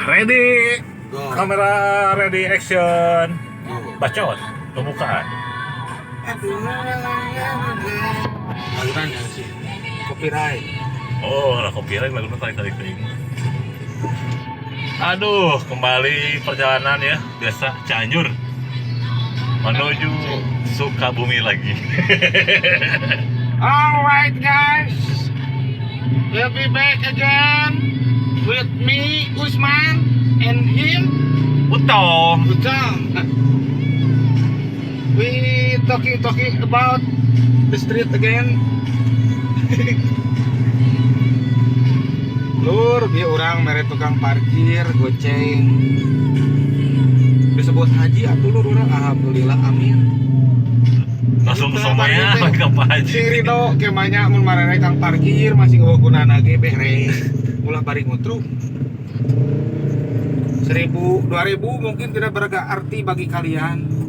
Ready. Go. Kamera ready, action. Go. Bacot, pembukaan. Lagunan yang sih copyright. Oh, lah copyright lagunya tarik-tarik ting. Aduh, kembali perjalanan ya, biasa Cianjur menuju Sukabumi lagi. Alright guys, we'll be back again with me, Usman, and him, Utong. Utang. We talking about the street again. Lur, dia orang mere tukang parkir, goceng. Disebut haji atuh lur urang, alhamdulillah amin. Langsung Kita semuanya parkir teh, ke Pak si Haji. Rido kemanya mun marane kang parkir masih ngeukunana ge beres. Ulah bari ngutruk. 1000, 2000 mungkin tidak berarti bagi kalian.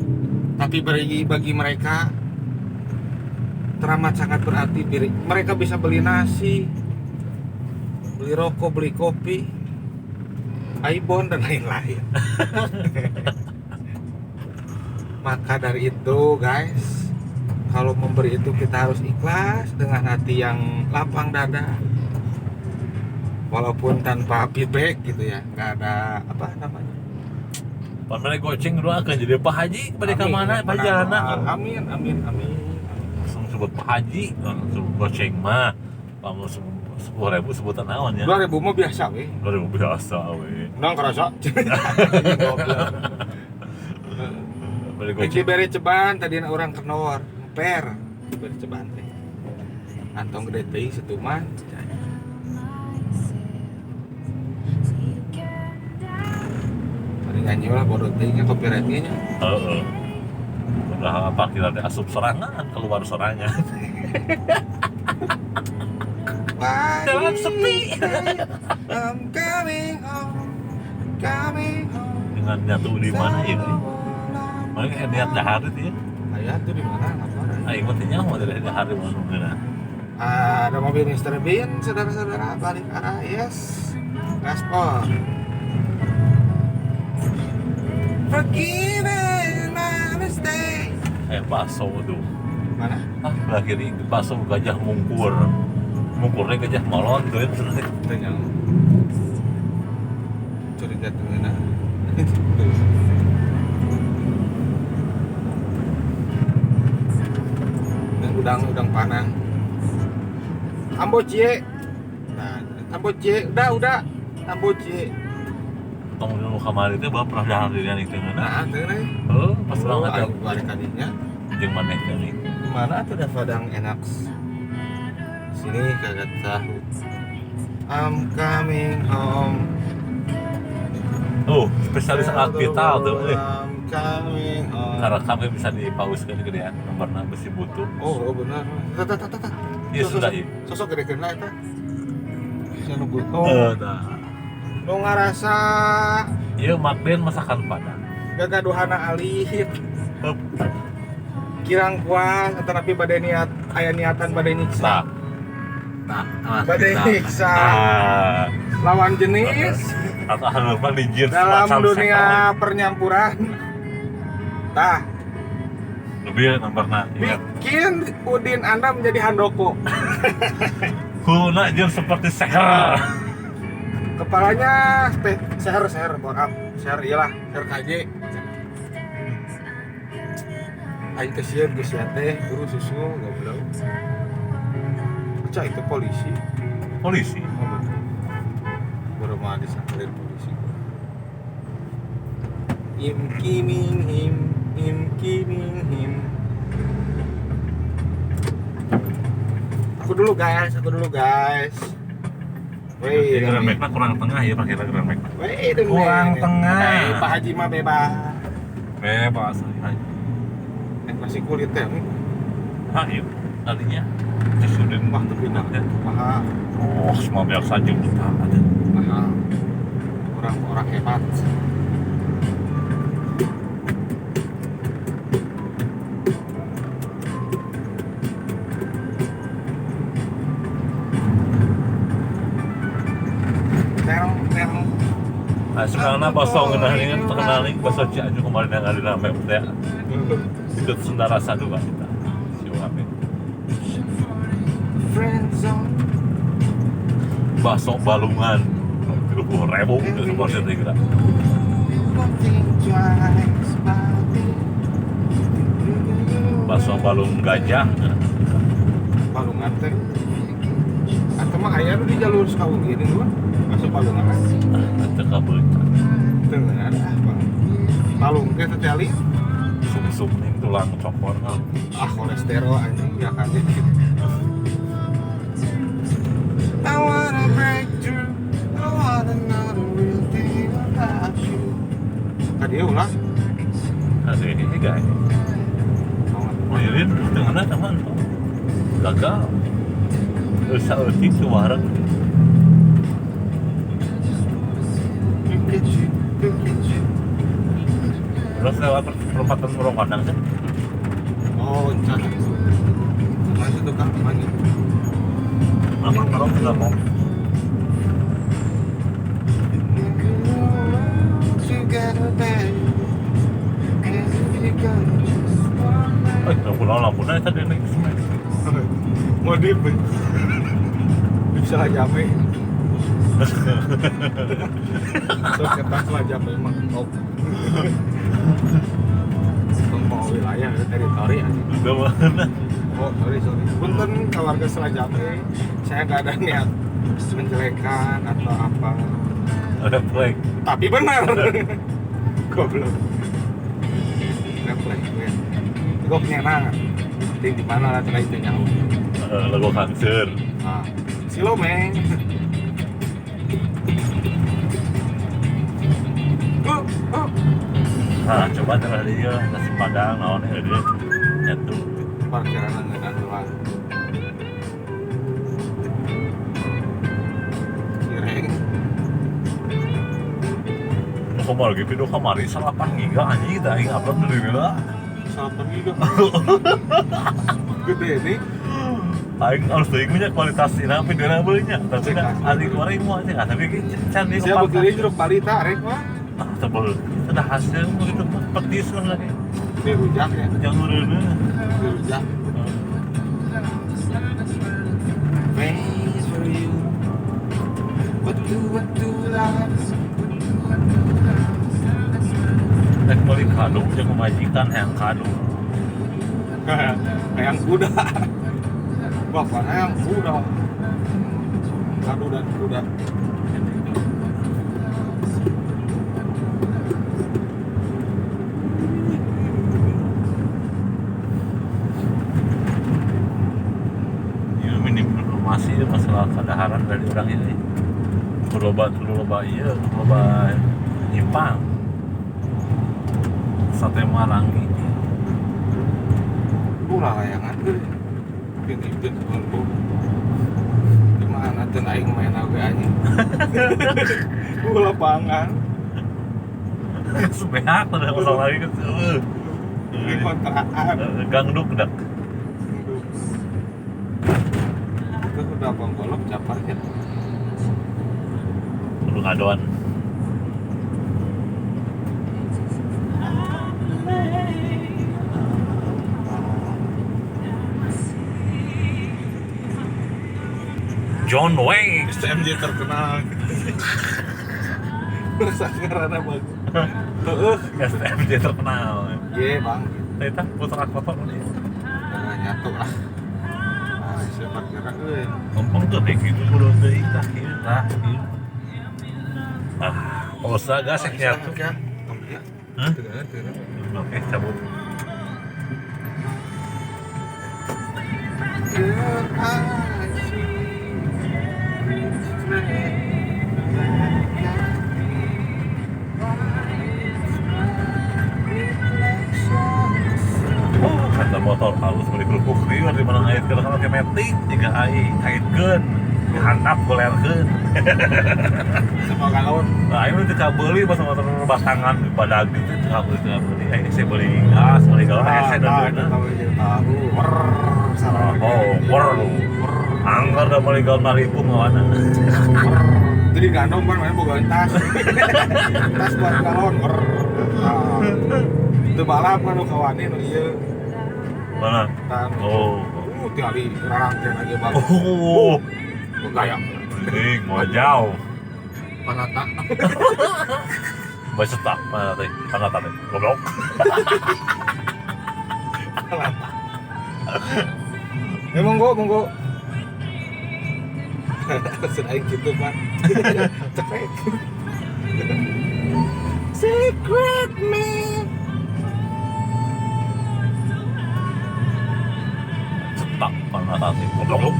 Tapi bagi mereka teramat sangat berarti. Mereka bisa beli nasi, beli rokok, beli kopi, iPhone dan lain-lain. Maka dari itu guys, kalau memberi itu kita harus ikhlas dengan hati yang lapang dada. Walaupun tanpa feedback gitu ya, nggak ada apa namanya. Pamela goceng dulu akan jadi Pak Haji pada ke mana perjalanan. Amin. Langsung sebut Pak Haji, langsung goceng mah. Lalu 10.000 sebutan awan ya. 2000 mah biasa weh. 2000 biasa we. Nang kerasa. Beli Iki goceng. bere ceban tadi orang kenor, per bere ceban teh. Antong gede teuing setuman. Mari nyanyi lah bodoh teuing copyright-nya nya. Heeh. Udah parkiran di asup sorangan keluar sorangan. Jalan sepi. I'm coming home. Dengan nyatu di mana ya? Mana kayak niat dahar itu ya? Ayah tuh di mana ngapain? Aing mah teh nyaho dari dahar di mana geuna. Ada mobil Mr. Bean, saudara-saudara, balik arah, yes. Gaspol. Forgiven my mistake. Paso tuh. Mana? Lagi di paso gajah mungkur. Mungkurnya gajah molon tuh ya terus. Tanya. Curiga tuh mana? Udang panah. Ambocie. Nah, Ambocie, udah. Ambocie. Tong dulu kamari teh bae pernah dahar di itu geuna. Nah, teu nih. Heuh, pas banget ya. Balik kadinya. Jeung maneh teh nih. Di mana tuh ada padang enak? Sini kagak tahu. I'm coming home. Oh, spesialis alkitab tuh. I'm coming home. Karena kami bisa dipauskeun gedean nomorna besi butuh. Oh, benar. Tata. Iya sudah iya. Sosok gede kena eta. Saya nunggu. Tah. Nu ngarasa Ieu Magden masakan Padang. gagaduhana alit. Heup. Kirang kuat tetapi bade niat aya niatan bade nyiksa. Bade nyiksa lawan jenis Atau harapan di jeans dalam macam dunia pernyampuran. Tah, lebih nomorna ingat. bikin Udin Anda menjadi handoko. Kuna jeung seperti seher. Kepalanya seher, borap. Seher iyalah, seher KJ. Aing kesian teh, guru susu goblok. Cak itu polisi. Polisi. Oh, betul. Baru mah disamperin polisi. Im kiming him. Aku dulu guys. Weh, Grand Max kurang tengah ya pakai Grand Max. kurang tengah. Pak Haji mah bebas. Bebas. Masih kulit teh. Nah, iya. Tadinya Cisudin Wah, tapi enak ya. mahal. Oh, semua biasa juta ada. Mahal. Orang hebat. Terong. Nah, sekarang bakso ngeunah ini terkenal nih bakso Cianjur kemarin yang ada rame teh. Ikut Sunda Rasa juga kita. Si Wame. Bakso Balungan. 30.000 itu porsi tiga. Bakso balung gajah. Balungan teh. Atau mah aya nu di jalur Sukabumi gini mah. Masuk Balungan. Itu kabel. Dengan apa? Balung teh teh ali. Sum-sum nih tulang copot. Kolesterol anjing ya kan gitu. I wanna break through. I wanna know the real thing about you. Tadi ulah. Ada ini guys. Mirin dengan teman gagal. Usaha utik suara. Terus lewat perempatan Merokanang kan? Oh, encan. Masih tukang mana? Nama Merok nggak mau. Lampu-lampunya tadi nih. Modif. Bisa aja me. Terus kertas aja memang top. Mau wilayah teritori ya. Udah mana? Oh sorry. Punten keluarga Selajame, saya nggak ada niat menjelekan atau apa. Ada flag. Tapi benar. Goblok. Refleks ya. Gue punya nang. Di mana lah terakhir itu nyawa. Lagu kanker. Nah, Silome. Nah, coba terus dia nasi padang, naonnya dia nyatu. Parkiran dengan luar. Kireng. Aku mau lagi video kamari 8 giga anjing kita ingin upload dulu lah. 8 giga. Gede nih. Aing harus punya kualitas ini video belinya, tapi ada kemarin mau aja nggak, tapi can di Saya begini jeruk balita, rek mah. Tebel, sudah hasil begitu petis kan lagi. Dirujak ya. Jangan rene. Dirujak. Face for you. What do life? Nek beli kado, yang memajikan yang kado. Yang kuda. Bapak yang kuda. Kado dan kuda. Ini minim informasi masalah kadaharan dari orang ini. Loba iya, loba nyimpang. Sate Marangi. Ulah layangan tuh. Pin-pin kumpul. Di mana tuh aing main oge anjing. Ulah pangan. Sebehat ada masalah lagi kan. Di kontrakan. Gangduk dak. Itu udah pangkolok capar ya. Perlu ngadoan. John Wayne SMJ terkenal. Sakarana bagus. Heeh. SMJ terkenal. Iya, Bang. Eta putra foto nih. Nyatu lah. Ah, siapa kira euy. Ngomong tuh deh gitu kudu deui tah ieu tah ieu. Usaha gas nyatu. Hah? Oke, cabut. Kata motor halus beli kerupuk rieur di mana aya keur kana metik tiga aitkeun dihandap golerkeun. Semoga lawan. Nah, ini teu kabeuli pas motor basangan pada gitu teu kabeuli. Saya beli gas, beli galon saya dan Tahu. Salah. oh, Angker udah mulai gaul 5.000 ngawana. Jadi gandong kan mana boga tas. Tas buat galon. Itu balap kan nu kawani nu ieu. Mana? Tan. Oh. Tiali rarangkeun aja bang. Oh. Gaya. Ini mau jauh. Panata. Baca tak mana teh? Panata teh. Goblok. Monggo. Sedang gitu kan. Cepet. Secret me. Cetak panata teh. Goblok.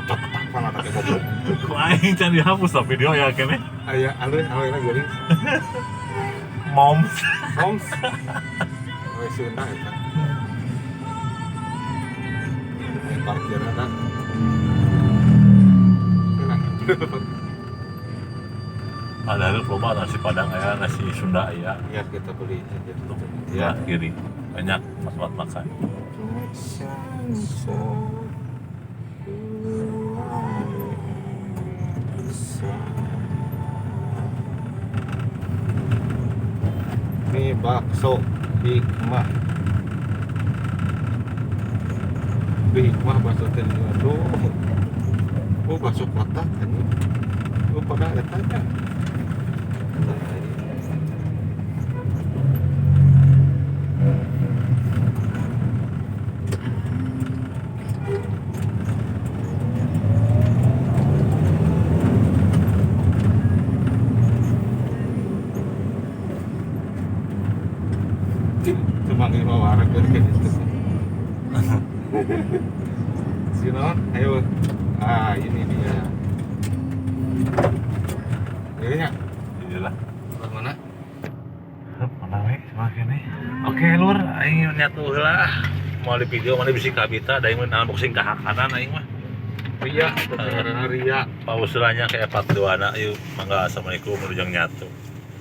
Cetak panata ke goblok. Ku aing can dihapus lah video ya kene. Aya aleuy geuring. Moms. Moms. Wes Sunda eta. Parkirnya kan. Ada loba nasi Padang aya, nasi Sunda aya. Ya kita beli gitu. Ya, kiri. Banyak tempat makan. Ini bakso hikmah. Hikmah bakso teh aduh. Oh bakso kotak ini. Oh pada eta nya. Cuma lima warung kan gitu. Sinon, ayo. Ini dia. Ini nya. Iyalah. Mana? Mana we semakin nih. Oke, Lur, aing nyatu heula. Mau di video mana bisi kabita da aing unboxing ka kanan aing mah. Ria, perkara Ria. Pauseranya kayak 42 anak. Yuk, mangga assalamualaikum urang nyatu.